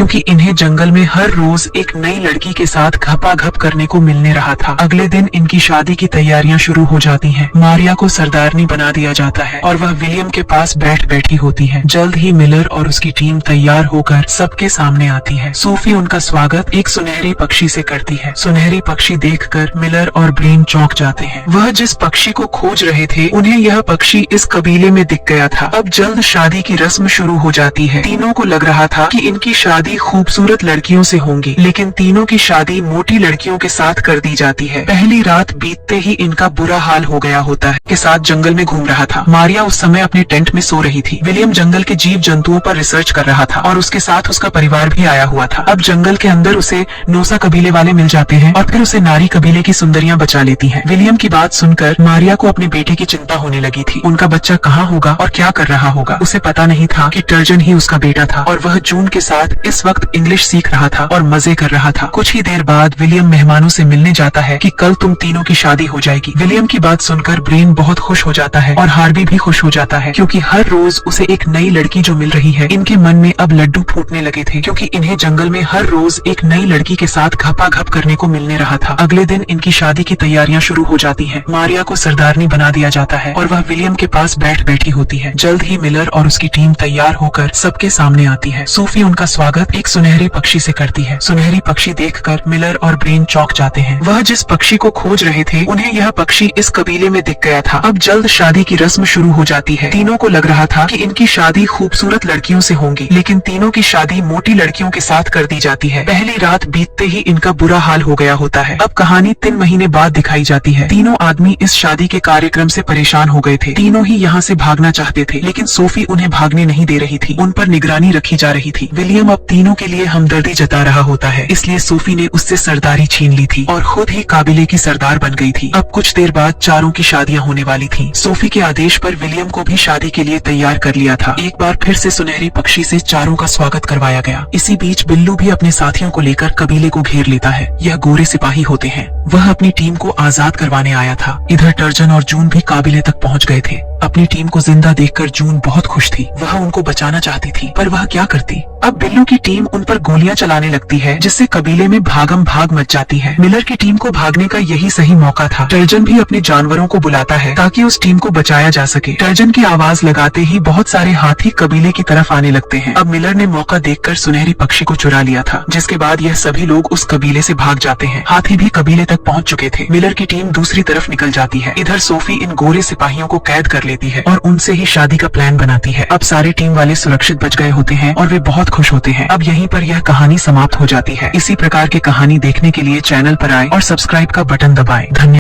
क्योंकि इन्हें जंगल में हर रोज एक नई लड़की के साथ घपाघप करने को मिलने रहा था। अगले दिन इनकी शादी की तैयारियां शुरू हो जाती हैं। मारिया को सरदारनी बना दिया जाता है और वह विलियम के पास बैठी होती है। जल्द ही मिलर और उसकी टीम तैयार होकर सबके सामने आती है। सोफी उनका स्वागत एक सुनहरे पक्षी से करती है। सुनहरी पक्षी देखकर मिलर और ब्रेन चौंक जाते हैं। वह जिस पक्षी को खोज रहे थे उन्हें यह पक्षी इस कबीले में दिख गया था। अब जल्द शादी की रस्म शुरू हो जाती है। तीनों को लग रहा था कि इनकी शादी खूबसूरत लड़कियों से होंगी, लेकिन तीनों की शादी मोटी लड़कियों के साथ कर दी जाती है। पहली रात बीतते ही इनका बुरा हाल हो गया होता है। के साथ जंगल में घूम रहा था। मारिया उस समय अपने टेंट में सो रही थी। विलियम जंगल के जीव जंतुओं पर रिसर्च कर रहा था और उसके साथ उसका परिवार भी आया हुआ था। अब जंगल के अंदर उसे नोसा कबीले वाले मिल जाते हैं और फिर उसे नारी कबीले की सुंदरियां बचा लेती हैं। विलियम की बात सुनकर मारिया को अपने बेटे की चिंता होने लगी थी। उनका बच्चा कहाँ होगा और क्या कर रहा होगा। उसे पता नहीं था कि टर्जन ही उसका बेटा था और वह जून के साथ इस वक्त इंग्लिश सीख रहा था और मजे कर रहा था। कुछ ही देर बाद विलियम मेहमानों से मिलने जाता है कि कल तुम तीनों की शादी हो जाएगी। विलियम की बात सुनकर ब्रेन बहुत खुश हो जाता है और हार्वी भी खुश हो जाता है, क्योंकि हर रोज उसे एक नई लड़की जो मिल रही है। इनके मन में अब लड्डू फूटने लगे थे, क्योंकि इन्हें जंगल में हर रोज एक नई लड़की के साथ घपाघप करने को मिलने रहा था। अगले दिन इनकी शादी की तैयारियां शुरू हो जाती हैं। मारिया को सरदारनी बना दिया जाता है और वह विलियम के पास बैठी होती है। जल्द ही मिलर और उसकी टीम तैयार होकर सबके सामने आती है। सोफी उनका स्वागत एक सुनहरे पक्षी से करती है। सुनहरी पक्षी देखकर मिलर और ब्रेन चौंक जाते हैं। वह जिस पक्षी को खोज रहे थे उन्हें यह पक्षी इस कबीले में दिख गया था। अब जल्द शादी की रस्म शुरू हो जाती है। तीनों को लग रहा था कि इनकी शादी खूबसूरत लड़कियों से होंगी, लेकिन तीनों की शादी मोटी लड़कियों के साथ कर दी जाती है। पहली रात बीतते ही इनका बुरा हाल हो गया होता है। अब कहानी 3 महीने बाद दिखाई जाती है। तीनों आदमी इस शादी के कार्यक्रम से परेशान हो गए थे। तीनों ही यहाँ से भागना चाहते थे, लेकिन सोफी उन्हें भागने नहीं दे रही थी। उन पर निगरानी रखी जा रही थी। विलियम अब तीनों के लिए हमदर्दी जता रहा होता है, इसलिए सोफी ने उससे सरदारी छीन ली थी और खुद ही काबिले की सरदार बन गई थी। अब कुछ देर बाद चारों की शादियां होने वाली थी। सोफी के आदेश पर विलियम को भी शादी के लिए तैयार कर लिया था। एक बार फिर से सुनहरी पक्षी से चारों का स्वागत करवाया गया। इसी बीच बिल्लू भी अपने साथियों को लेकर कबीले को घेर लेता है। यह गोरे सिपाही होते हैं। वह अपनी टीम को आजाद करवाने आया था। इधर टर्जन और जून भी काबिले तक पहुंच गए थे। अपनी टीम को जिंदा देखकर जून बहुत खुश थी। वह उनको बचाना चाहती थी, पर वह क्या करती। अब बिल्लू की टीम उन पर गोलियां चलाने लगती है, जिससे कबीले में भागम भाग मच जाती है। मिलर की टीम को भागने का यही सही मौका था। टर्जन भी अपने जानवरों को बुलाता है ताकि उस टीम को बचाया जा सके। टर्जन की आवाज लगाते ही बहुत सारे हाथी कबीले की तरफ आने लगते हैं। अब मिलर ने मौका देखकर सुनहरी पक्षी को चुरा लिया था, जिसके बाद यह सभी लोग उस कबीले से भाग जाते हैं। हाथी भी कबीले तक पहुंच चुके थे। मिलर की टीम दूसरी तरफ निकल जाती है। इधर सोफी इन गोरे सिपाहियों को कैद कर लेती है और उनसे ही शादी का प्लान बनाती है। अब सारे टीम वाले सुरक्षित बच गए होते हैं और वे बहुत खुश होते हैं। अब यहीं पर यह कहानी समाप्त हो जाती है। इसी प्रकार की कहानी देखने के लिए चैनल पर आए और सब्सक्राइब का बटन दबाएं। धन्यवाद।